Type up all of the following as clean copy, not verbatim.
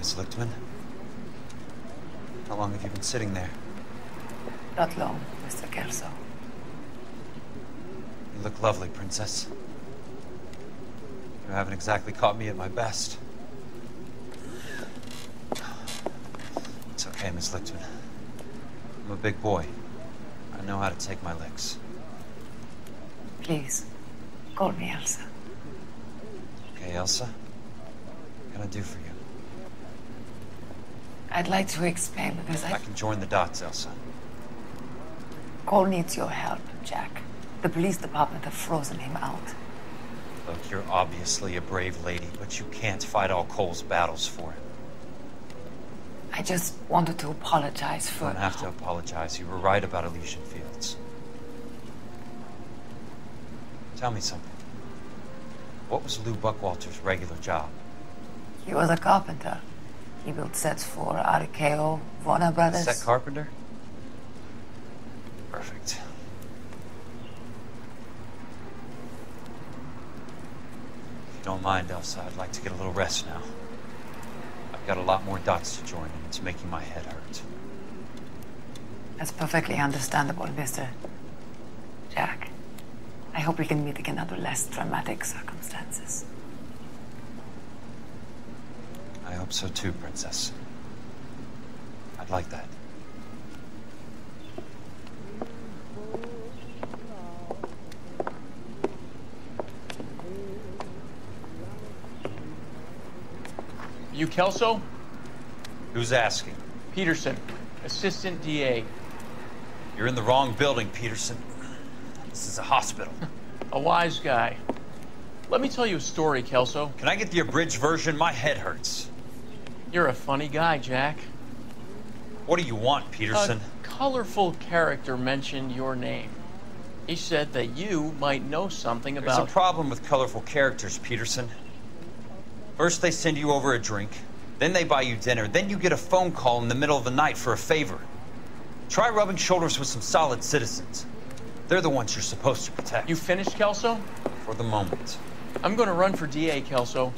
Miss Lichtman? How long have you been sitting there? Not long, Mr. Kelso. You look lovely, Princess. You haven't exactly caught me at my best. It's okay, Miss Lichtman. I'm a big boy. I know how to take my licks. Please, call me Elsa. Okay, Elsa? What can I do for you? I'd like to explain because I can join the dots, Elsa. Cole needs your help, Jack. The police department have frozen him out. Look, you're obviously a brave lady, but you can't fight all Cole's battles for him. I just wanted to apologize for... You don't have to apologize. You were right about Elysian Fields. Tell me something. What was Lou Buckwalter's regular job? He was a carpenter. He built sets for RKO, Warner Brothers. Set carpenter? Perfect. If you don't mind, Elsa, I'd like to get a little rest now. I've got a lot more dots to join, and it's making my head hurt. That's perfectly understandable, Mr. Jack. I hope we can meet again under less dramatic circumstances. I hope so too, Princess. I'd like that. You Kelso? Who's asking? Peterson, Assistant DA. You're in the wrong building, Peterson. This is a hospital. A wise guy. Let me tell you a story, Kelso. Can I get the abridged version? My head hurts. You're a funny guy, Jack. What do you want, Peterson? A colorful character mentioned your name. He said that you might know something about... There's a problem with colorful characters, Peterson. First they send you over a drink, then they buy you dinner, then you get a phone call in the middle of the night for a favor. Try rubbing shoulders with some solid citizens. They're the ones you're supposed to protect. You finished, Kelso? For the moment. I'm going to run for DA, Kelso.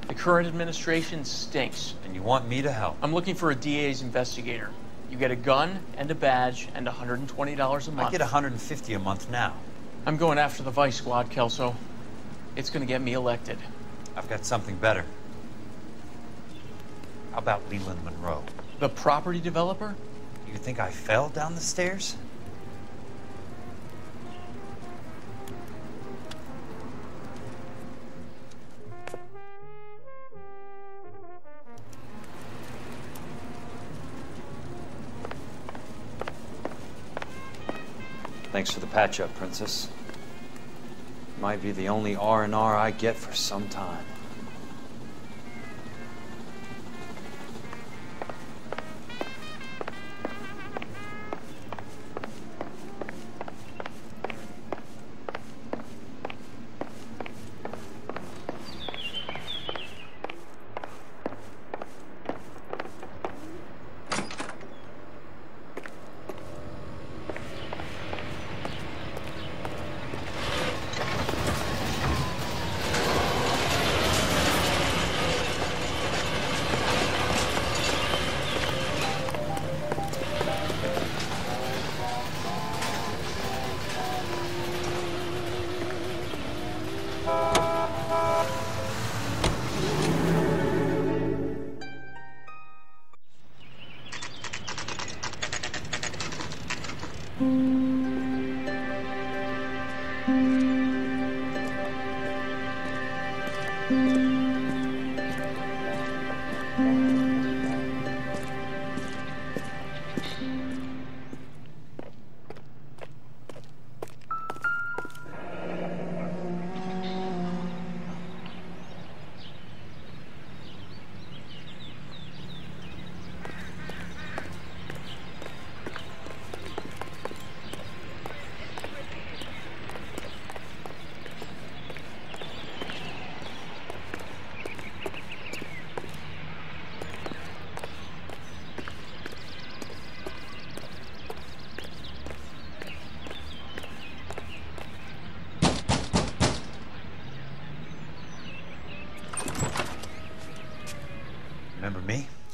The current administration stinks. And you want me to help? I'm looking for a DA's investigator. You get a gun and a badge and $120 a month. I get $150 a month now. I'm going after the Vice Squad, Kelso. It's going to get me elected. I've got something better. How about Leland Monroe? The property developer? You think I fell down the stairs? Thanks for the patch-up, Princess. Might be the only R&R I get for some time.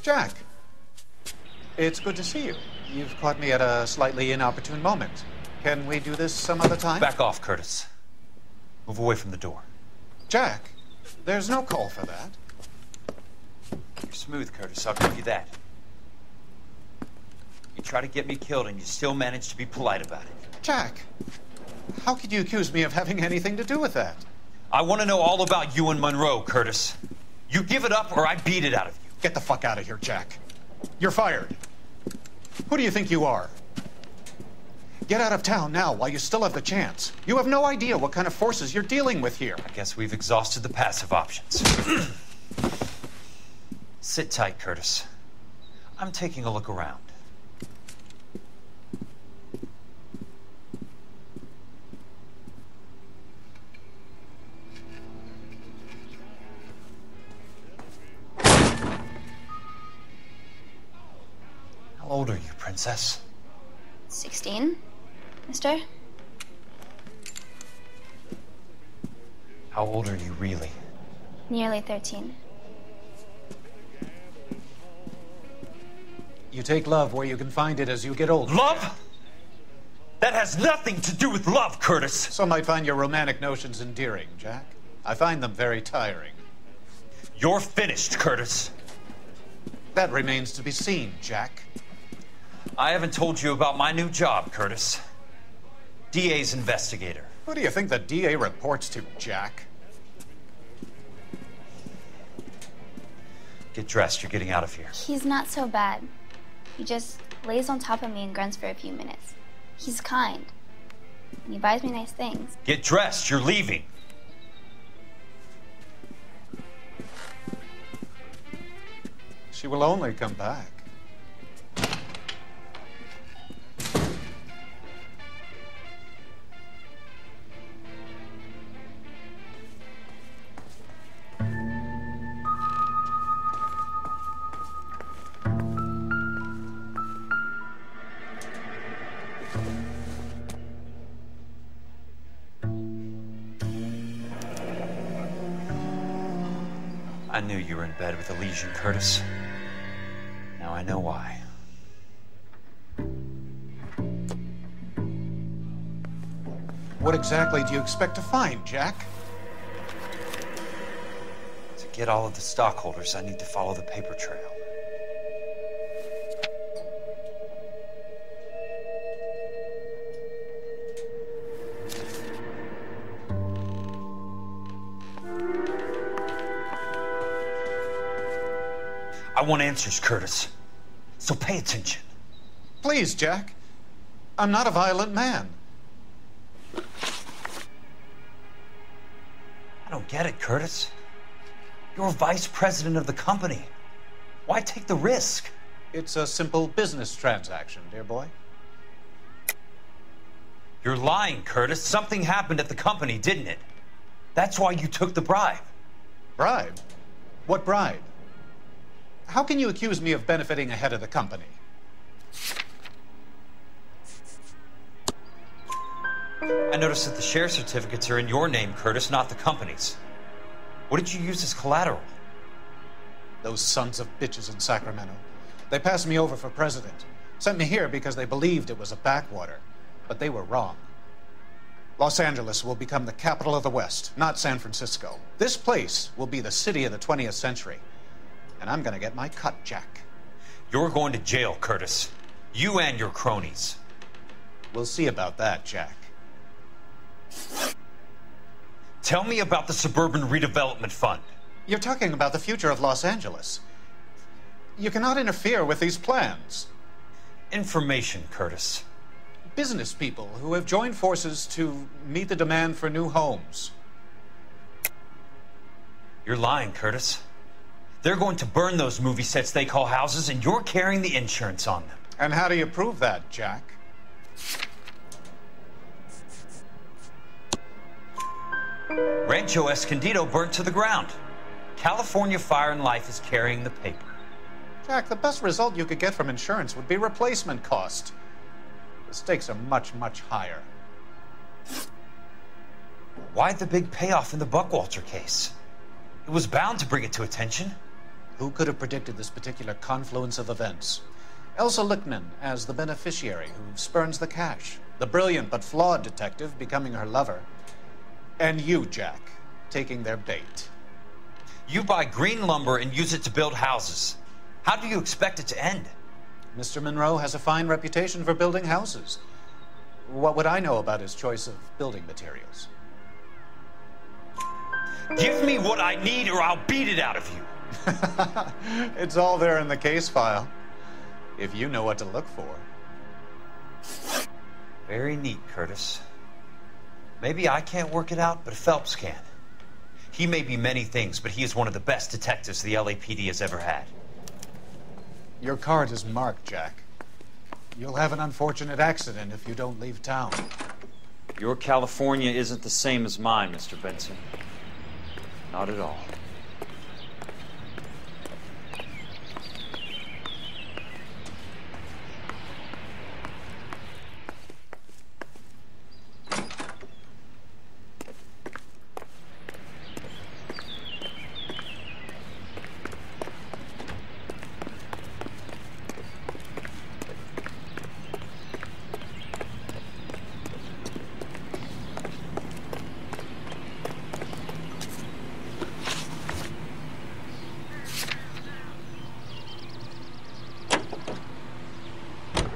Jack, it's good to see you. You've caught me at a slightly inopportune moment. Can we do this some other time? Back off, Curtis. Move away from the door. Jack, there's no call for that. You're smooth, Curtis, I'll give you that. You try to get me killed and you still manage to be polite about it. Jack, how could you accuse me of having anything to do with that? I want to know all about you and Monroe, Curtis. You give it up or I beat it out of you. Get the fuck out of here, Jack. You're fired. Who do you think you are? Get out of town now while you still have the chance. You have no idea what kind of forces you're dealing with here. I guess we've exhausted the passive options. Sit tight, Curtis. I'm taking a look around. How old are you, Princess? 16, mister? How old are you, really? Nearly 13. You take love where you can find it as you get older. Love? That has nothing to do with love, Curtis. Some might find your romantic notions endearing, Jack. I find them very tiring. You're finished, Curtis. That remains to be seen, Jack. I haven't told you about my new job, Curtis. DA's investigator. Who do you think the DA reports to, Jack? Get dressed, you're getting out of here. He's not so bad. He just lays on top of me and grunts for a few minutes. He's kind. And he buys me nice things. Get dressed, you're leaving. She will only come back. I knew you were in bed with a lesion, Curtis. Now I know why. What exactly do you expect to find, Jack? To get all of the stockholders, I need to follow the paper trail. I want answers, Curtis. So pay attention. Please, Jack. I'm not a violent man. I don't get it, Curtis. You're vice president of the company. Why take the risk? It's a simple business transaction, dear boy. You're lying, Curtis. Something happened at the company, didn't it? That's why you took the bribe. Bribe? What bribe? How can you accuse me of benefiting ahead of the company? I noticed that the share certificates are in your name, Curtis, not the company's. What did you use as collateral? Those sons of bitches in Sacramento. They passed me over for president. Sent me here because they believed it was a backwater. But they were wrong. Los Angeles will become the capital of the West, not San Francisco. This place will be the city of the 20th century. And I'm gonna get my cut, Jack. You're going to jail, Curtis. You and your cronies. We'll see about that, Jack. Tell me about the Suburban Redevelopment Fund. You're talking about the future of Los Angeles. You cannot interfere with these plans. Information, Curtis. Business people who have joined forces to meet the demand for new homes. You're lying, Curtis. They're going to burn those movie sets they call houses, and you're carrying the insurance on them. And how do you prove that, Jack? Rancho Escondido burnt to the ground. California Fire and Life is carrying the paper. Jack, the best result you could get from insurance would be replacement cost. The stakes are much, much higher. Why the big payoff in the Buckwalter case? It was bound to bring it to attention. Who could have predicted this particular confluence of events? Elsa Lichtman as the beneficiary who spurns the cash. The brilliant but flawed detective becoming her lover. And you, Jack, taking their bait. You buy green lumber and use it to build houses. How do you expect it to end? Mr. Monroe has a fine reputation for building houses. What would I know about his choice of building materials? Give me what I need or I'll beat it out of you. It's all there in the case file, if you know what to look for. Very neat, Curtis. Maybe I can't work it out, but Phelps can. He may be many things, but he is one of the best detectives the LAPD has ever had. Your card is marked, Jack. You'll have an unfortunate accident if you don't leave town. Your California isn't the same as mine, Mr. Benson. Not at all.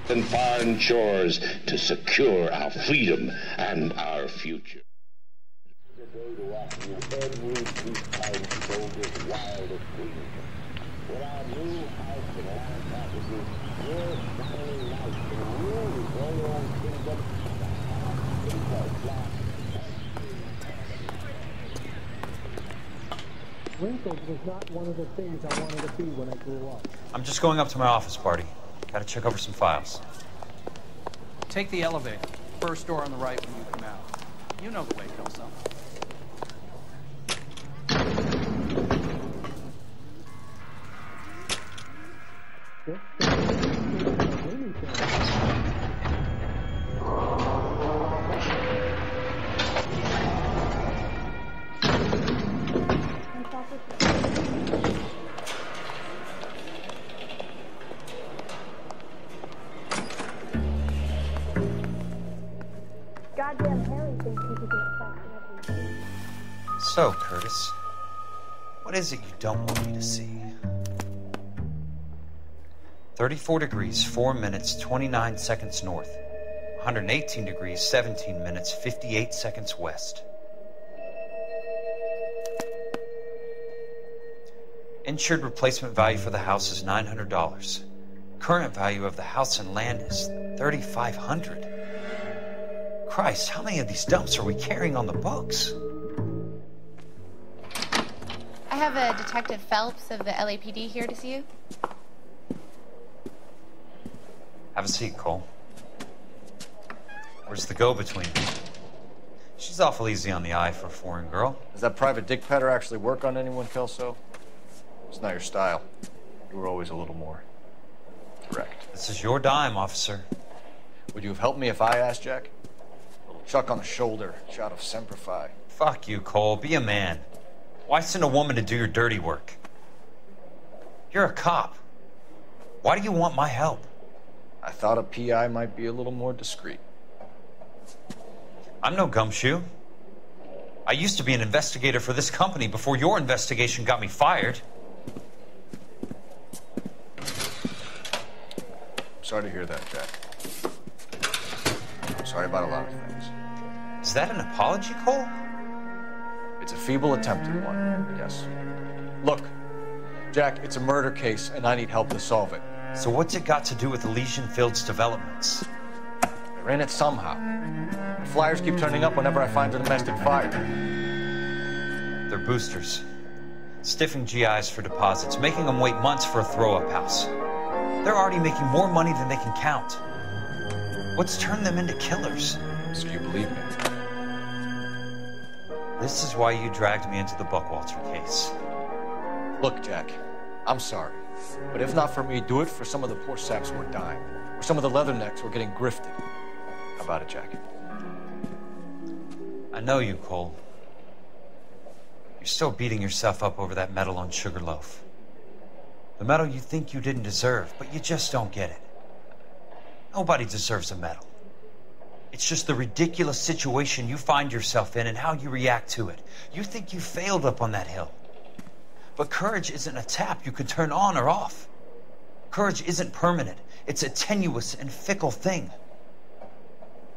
And foreign shores to secure our freedom and our future. Wrinkles was not one of the things I wanted to be when I grew up. I'm just going up to my office party. Gotta check over some files. Take the elevator. First door on the right when you come out. You know the way, Kelso. Goddamn Harry thinks he can get everything. So, Curtis, what is it you don't want me to see? 34 degrees, 4 minutes, 29 seconds north. 118 degrees, 17 minutes, 58 seconds west. Insured replacement value for the house is $900. Current value of the house and land is $3,500. Christ, how many of these dumps are we carrying on the books? I have a Detective Phelps of the LAPD here to see you. Have a seat, Cole. Where's the go-between? She's awful easy on the eye for a foreign girl. Does that private dick petter actually work on anyone, Kelso? It's not your style. You were always a little more direct. This is your dime, officer. Would you have helped me if I asked, Jack? A little chuck on the shoulder, shot of Semper Fi. Fuck you, Cole. Be a man. Why send a woman to do your dirty work? You're a cop. Why do you want my help? I thought a PI might be a little more discreet. I'm no gumshoe. I used to be an investigator for this company before your investigation got me fired. Sorry to hear that, Jack. I'm sorry about a lot of things. Is that an apology, Cole? It's a feeble attempt at one, yes. Look, Jack, it's a murder case, and I need help to solve it. So what's it got to do with Elysian Fields developments? They're in it somehow. The flyers keep turning up whenever I find a domestic fire. They're boosters. Stiffing GIs for deposits, making them wait months for a throw-up house. They're already making more money than they can count. What's turned them into killers? So you believe me? This is why you dragged me into the Buckwalter case. Look, Jack, I'm sorry. But if not for me, do it for some of the poor saps who are dying. Or some of the leathernecks who are getting grifted. How about it, Jack? I know you, Cole. You're still beating yourself up over that medal on Sugarloaf. The medal you think you didn't deserve, but you just don't get it. Nobody deserves a medal. It's just the ridiculous situation you find yourself in and how you react to it. You think you failed up on that hill. But courage isn't a tap you can turn on or off. Courage isn't permanent. It's a tenuous and fickle thing.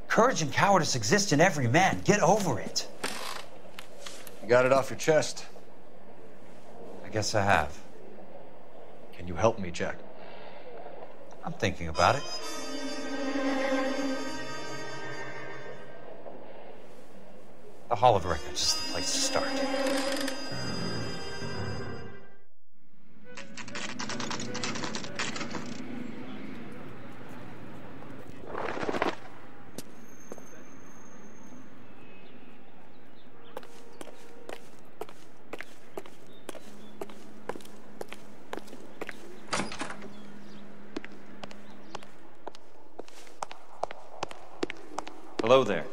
Courage and cowardice exist in every man. Get over it. You got it off your chest. I guess I have. Can you help me, Jack? I'm thinking about it. The Hall of Records is the place to start. Hello there.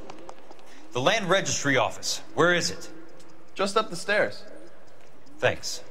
The Land Registry Office. Where is it? Just up the stairs. Thanks.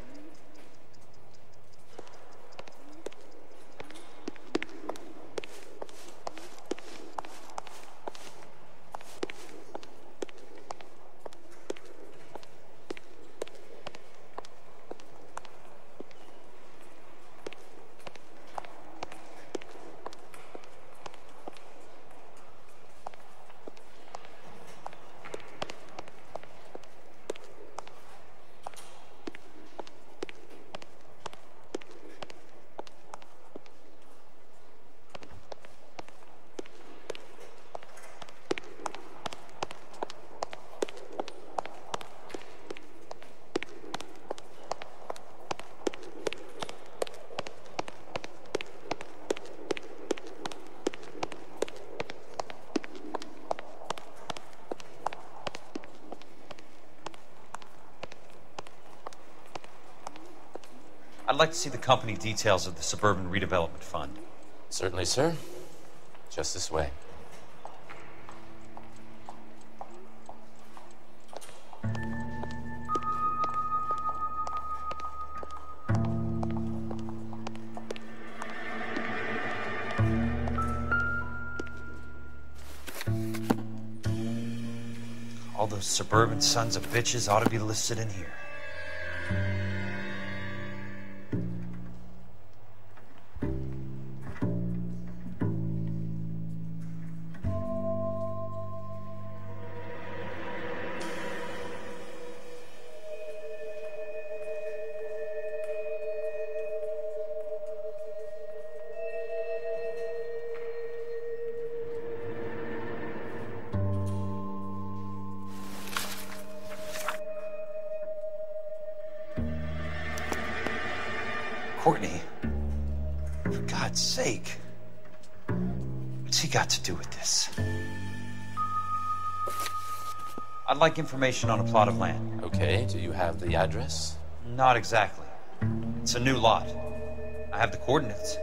I'd like to see the company details of the Suburban Redevelopment Fund. Certainly, sir. Just this way. All those suburban sons of bitches ought to be listed in here. Courtney, for God's sake, what's he got to do with this? I'd like information on a plot of land. Okay, do you have the address? Not exactly. It's a new lot. I have the coordinates.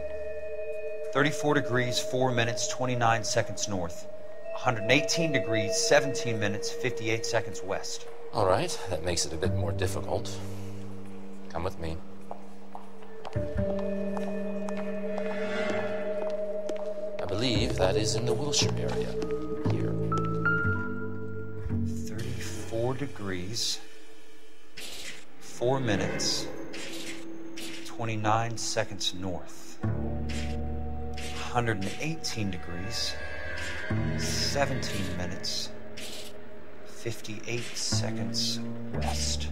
34 degrees, 4 minutes, 29 seconds north. 118 degrees, 17 minutes, 58 seconds west. All right, that makes it a bit more difficult. Come with me. I believe that is in the Wilshire area. Here. 34 degrees, 4 minutes, 29 seconds north. 118 degrees, 17 minutes, 58 seconds west.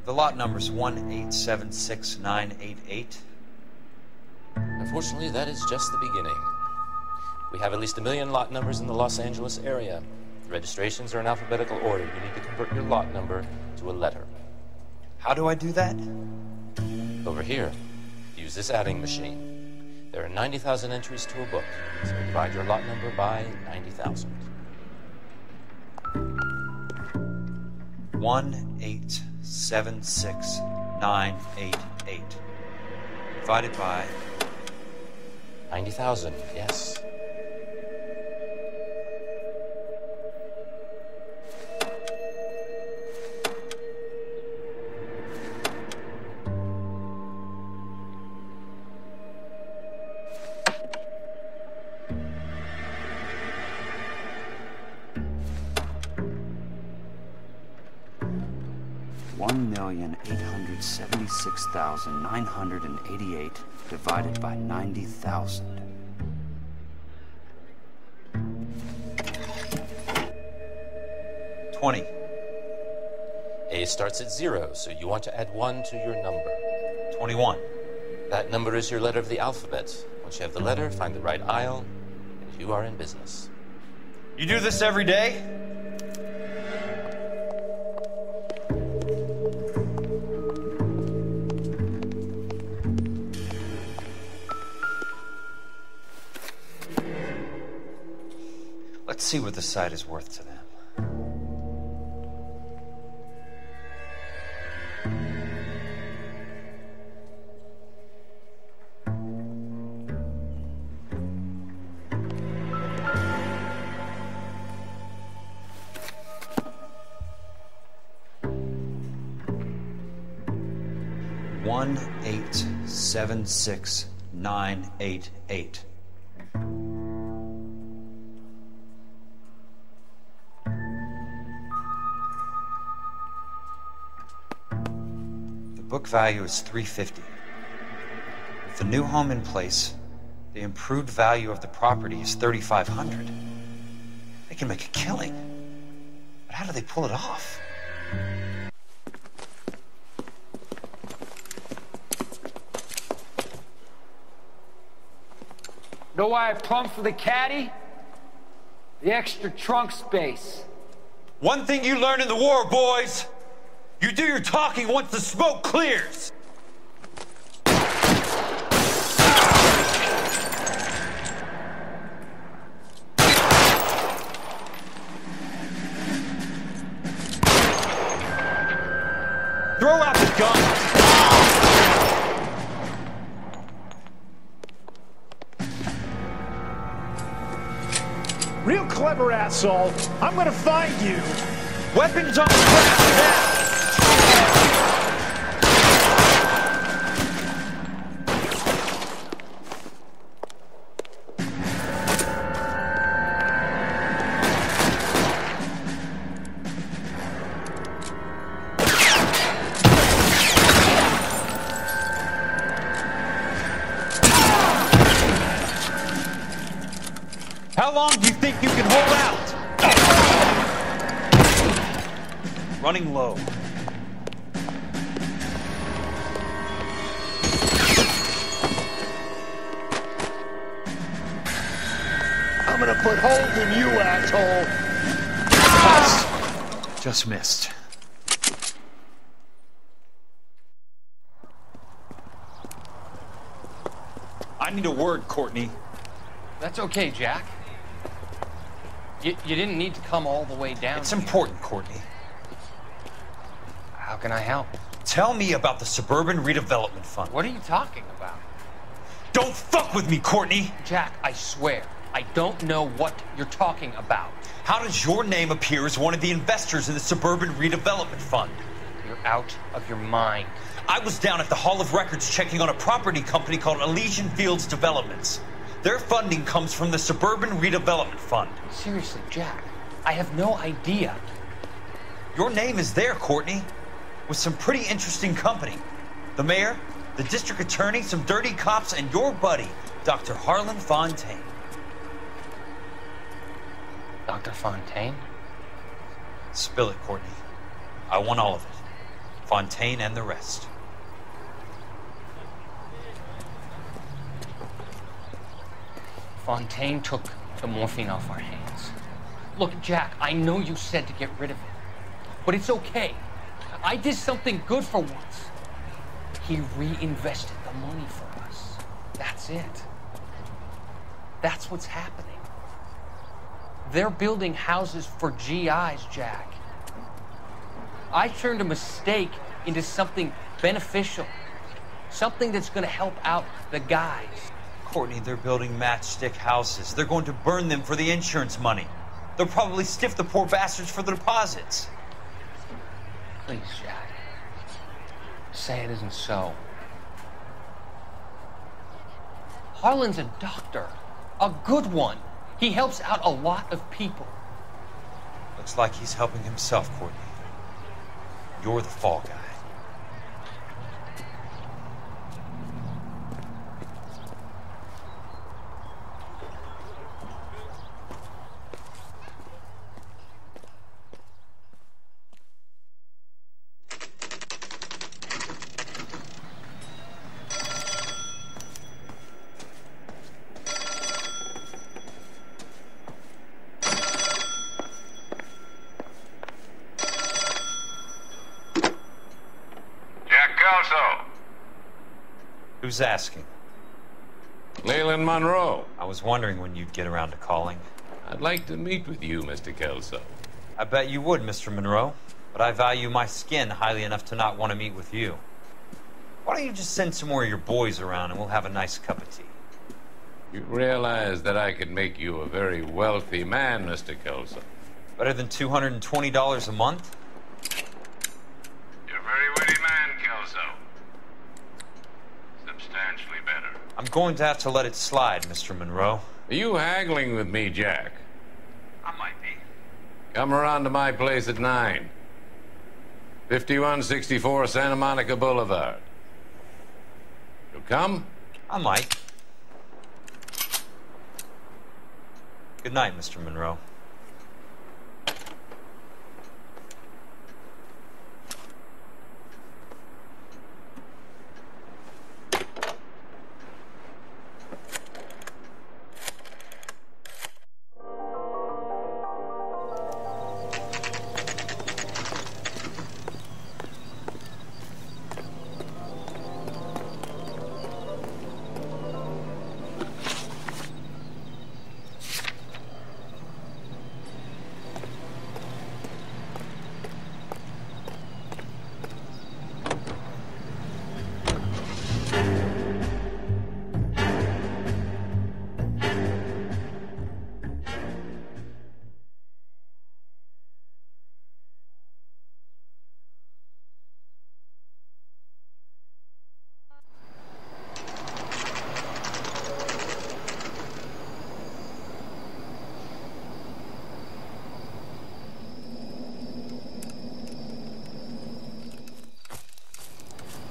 The lot number's 1876988. Unfortunately, that is just the beginning. We have at least 1 million lot numbers in the Los Angeles area. The registrations are in alphabetical order. You need to convert your lot number to a letter. How do I do that? Over here, use this adding machine. There are 90,000 entries to a book, so divide your lot number by 90,000. 1876988. Divided by 90,000, yes. $1,876,988 divided by 90,000. $20. A starts at 0, so you want to add 1 to your number. 21. That number is your letter of the alphabet. Once you have the letter, find the right aisle, and you are in business. You do this every day? Let's see what the site is worth to them. $1,876,988. Book value is $350. With the new home in place, the improved value of the property is $3,500. They can make a killing. But how do they pull it off? Know why I plumbed for the caddy? The extra trunk space. One thing you learn in the war, boys. You do your talking once the smoke clears. Throw out the gun. Real clever, asshole. I'm gonna find you. Weapons on the ground now. How long do you think you can hold out? Running low. I'm gonna put holes in you, asshole. Just missed. I need a word, Courtney. That's okay, Jack. You didn't need to come all the way down. It's important, Courtney. How can I help? Tell me about the Suburban Redevelopment Fund. What are you talking about? Don't fuck with me, Courtney! Jack, I swear, I don't know what you're talking about. How does your name appear as one of the investors in the Suburban Redevelopment Fund? You're out of your mind. I was down at the Hall of Records checking on a property company called Elysian Fields Developments. Their funding comes from the Suburban Redevelopment Fund. Seriously, Jack, I have no idea. Your name is there, Courtney, with some pretty interesting company. The mayor, the district attorney, some dirty cops, and your buddy, Dr. Harlan Fontaine. Dr. Fontaine? Spill it, Courtney. I want all of it. Fontaine and the rest. Fontaine took the morphine off our hands. Look, Jack, I know you said to get rid of it, but it's okay. I did something good for once. He reinvested the money for us. That's it. That's what's happening. They're building houses for GIs, Jack. I turned a mistake into something beneficial. Something that's gonna help out the guys. Courtney, they're building matchstick houses. They're going to burn them for the insurance money. They'll probably stiff the poor bastards for the deposits. Please, Jack. Say it isn't so. Harlan's a doctor. A good one. He helps out a lot of people. Looks like he's helping himself, Courtney. You're the fall guy. Who's asking? Leland Monroe. I was wondering when you'd get around to calling. I'd like to meet with you, Mr. Kelso. I bet you would, Mr. Monroe. But I value my skin highly enough to not want to meet with you. Why don't you just send some more of your boys around and we'll have a nice cup of tea? You realize that I could make you a very wealthy man, Mr. Kelso. Better than $220 a month? You're a very witty man, Kelso. Substantially better. I'm going to have to let it slide, Mr. Monroe. Are you haggling with me, Jack? I might be. Come around to my place at 9. 5164 Santa Monica Boulevard. You'll come? I might. Good night, Mr. Monroe.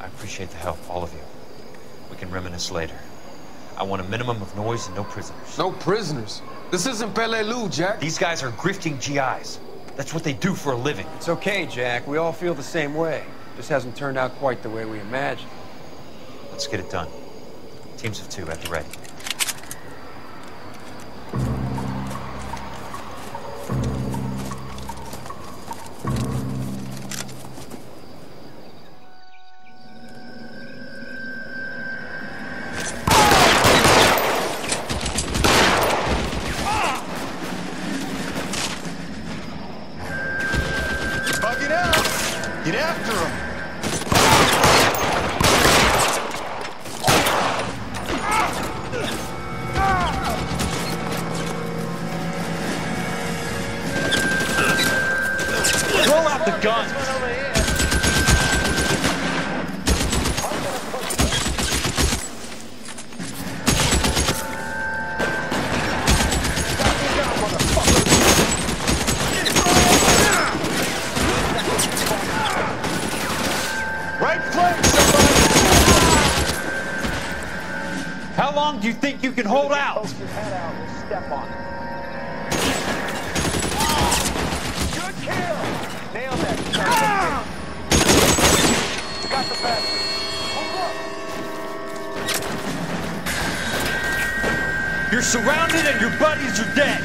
I appreciate the help, all of you. We can reminisce later. I want a minimum of noise and no prisoners. No prisoners? This isn't L.A, Jack. These guys are grifting GIs. That's what they do for a living. It's okay, Jack. We all feel the same way. Just hasn't turned out quite the way we imagined. Let's get it done. Teams of 2 at the ready. Get after him! Throw out the guns! Right flank, somebody! How long do you think you can hold out? Poke your head out and step on it. Good kill! Nailed that. Got the bastard. Hold up. You're surrounded and your buddies are dead.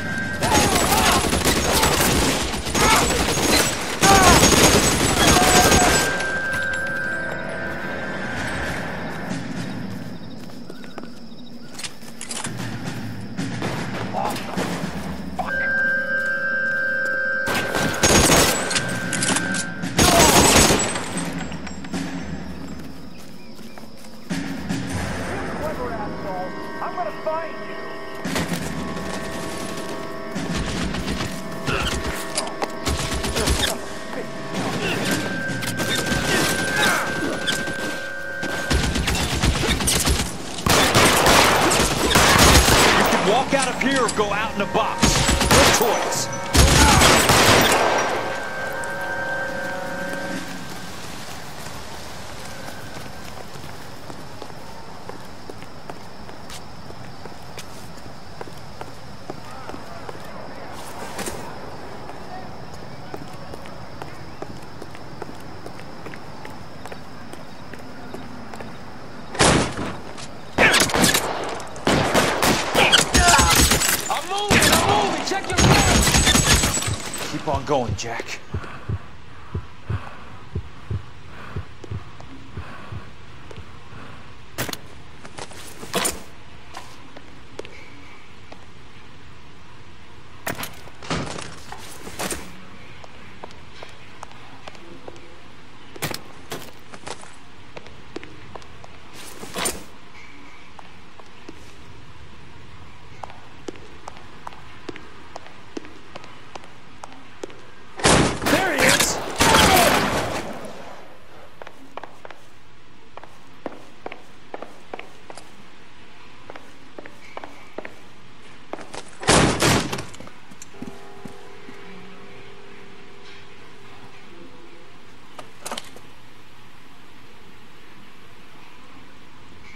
going, Jack.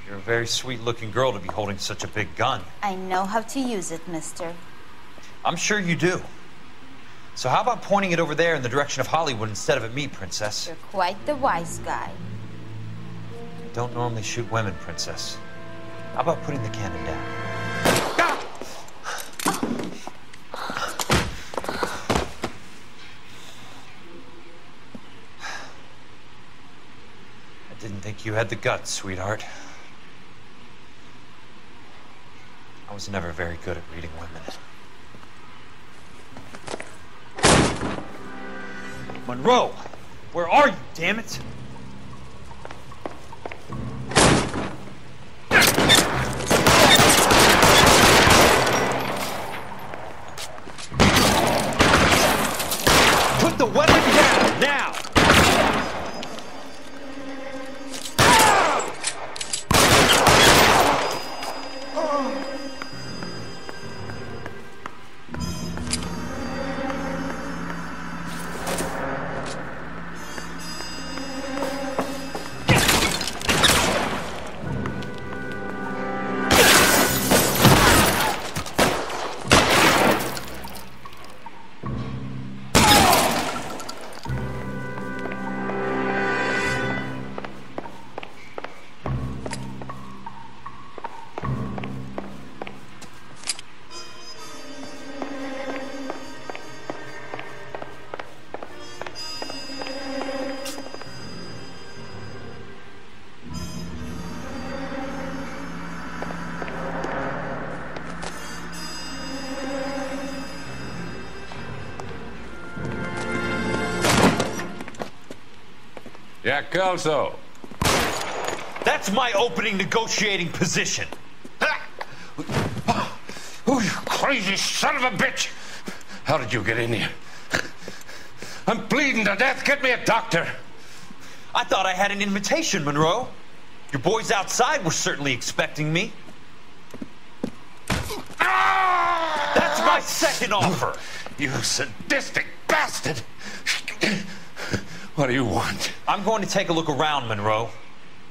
You're a very sweet-looking girl to be holding such a big gun. I know how to use it, mister. I'm sure you do. So how about pointing it over there in the direction of Hollywood instead of at me, Princess? You're quite the wise guy. I don't normally shoot women, Princess. How about putting the cannon down? I didn't think you had the guts, sweetheart. I was never very good at reading women. Monroe! Where are you, damn it? Put the weapon down, now! Jack Kelso. That's my opening negotiating position. Oh, you crazy son of a bitch! How did you get in here? I'm bleeding to death. Get me a doctor. I thought I had an invitation, Monroe. Your boys outside were certainly expecting me. That's my second offer. You sadistic bastard. What do you want? I'm going to take a look around, Monroe.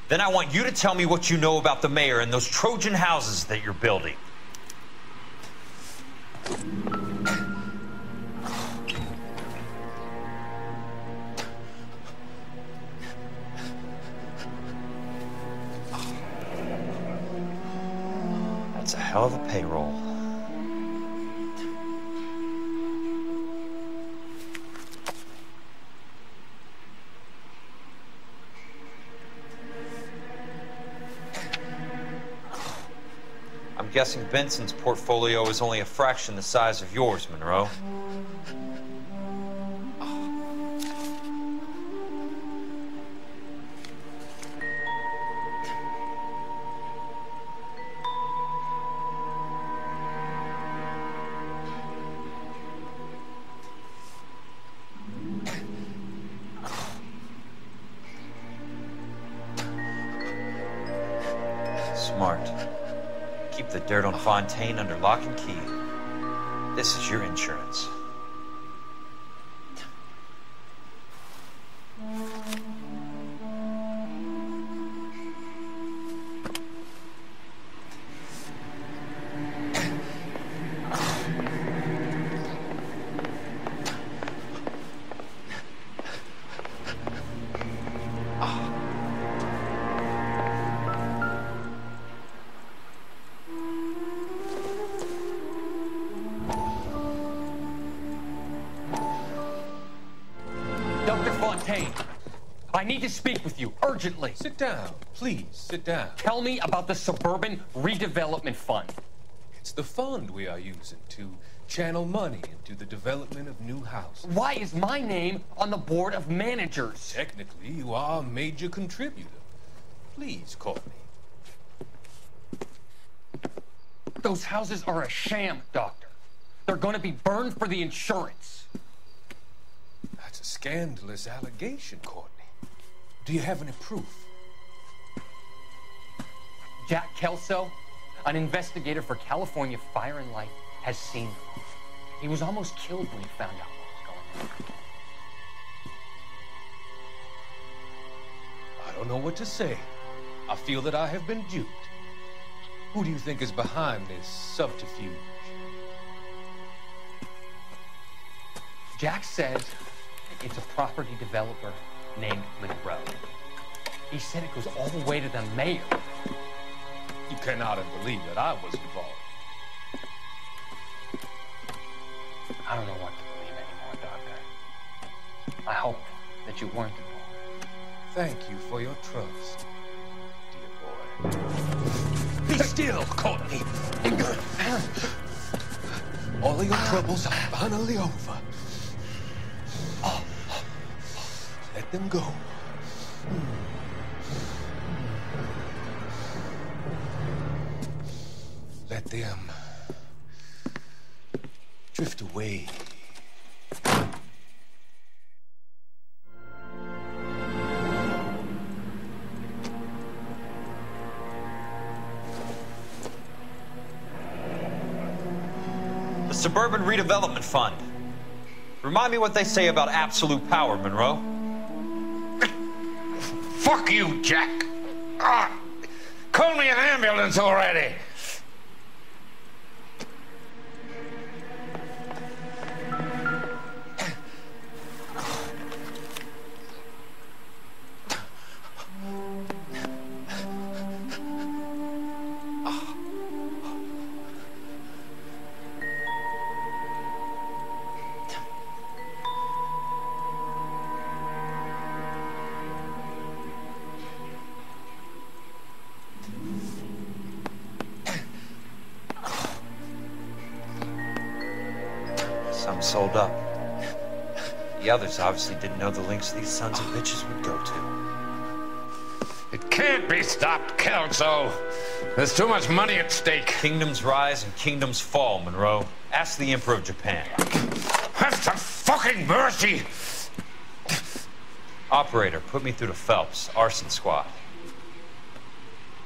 Then I want you to tell me what you know about the mayor and those Trojan houses that you're building. That's a hell of a payroll. I'm guessing Benson's portfolio is only a fraction the size of yours, Monroe. Smart. Keep the dirt on Fontaine under lock and key. This is your insurance. Dr. Fontaine, I need to speak with you urgently. Sit down, please, sit down. Tell me about the Suburban Redevelopment Fund. It's the fund we are using to channel money into the development of new houses. Why is my name on the board of managers? Technically, you are a major contributor. Please, Courtney. Those houses are a sham, Doctor. They're going to be burned for the insurance. That's a scandalous allegation, Courtney. Do you have any proof? Jack Kelso, an investigator for California Fire and Life, has seen them. He was almost killed when he found out what was going on. I don't know what to say. I feel that I have been duped. Who do you think is behind this subterfuge? Jack says it's a property developer named Monroe. He said it goes all the way to the mayor. You cannot have believed that I was involved. I don't know what to believe anymore, Doctor. I hope that you weren't involved. Thank you for your trust, dear boy. Be still, Courtney. All of your troubles are finally over. Let them go. Let them drift away. The Suburban Redevelopment Fund. Remind me what they say about absolute power, Monroe. Fuck you, Jack. Call me an ambulance already. Some sold up. The others obviously didn't know the lengths these sons of bitches would go to. It can't be stopped, Kelso. There's too much money at stake. Kingdoms rise and kingdoms fall, Monroe. Ask the Emperor of Japan. Have some fucking mercy! Operator, put me through to Phelps, arson squad.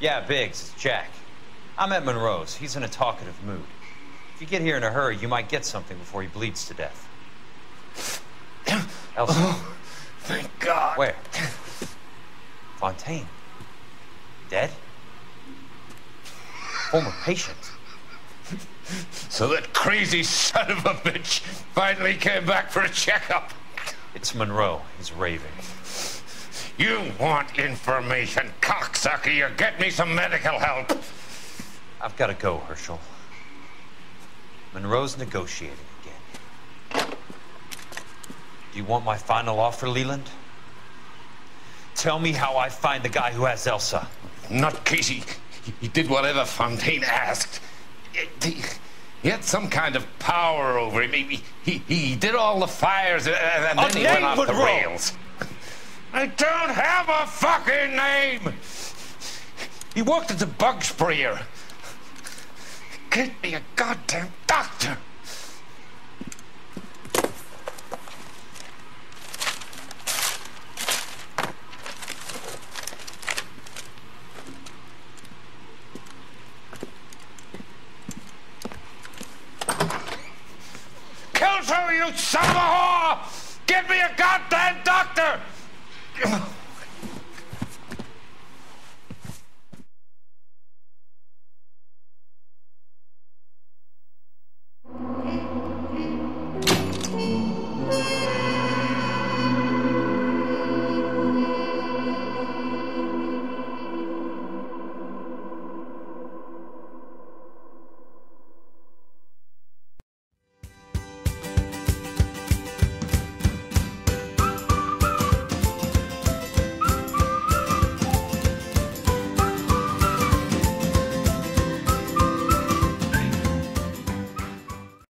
Yeah, Biggs, it's Jack. I'm at Monroe's. He's in a talkative mood. If you get here in a hurry, you might get something before he bleeds to death. Elsa. Oh, thank God. Where? Fontaine. Dead? Former patient. So that crazy son of a bitch finally came back for a checkup. It's Monroe. He's raving. You want information, cocksucker. You get me some medical help. I've got to go, Herschel. Monroe's negotiating again. Do you want my final offer, Leland? Tell me how I find the guy who has Elsa. Nutcase, he did whatever Fontaine asked. He had some kind of power over him. He did all the fires and then he went off the rails. I don't have a fucking name! He worked as a bug sprayer. Get me a goddamn doctor!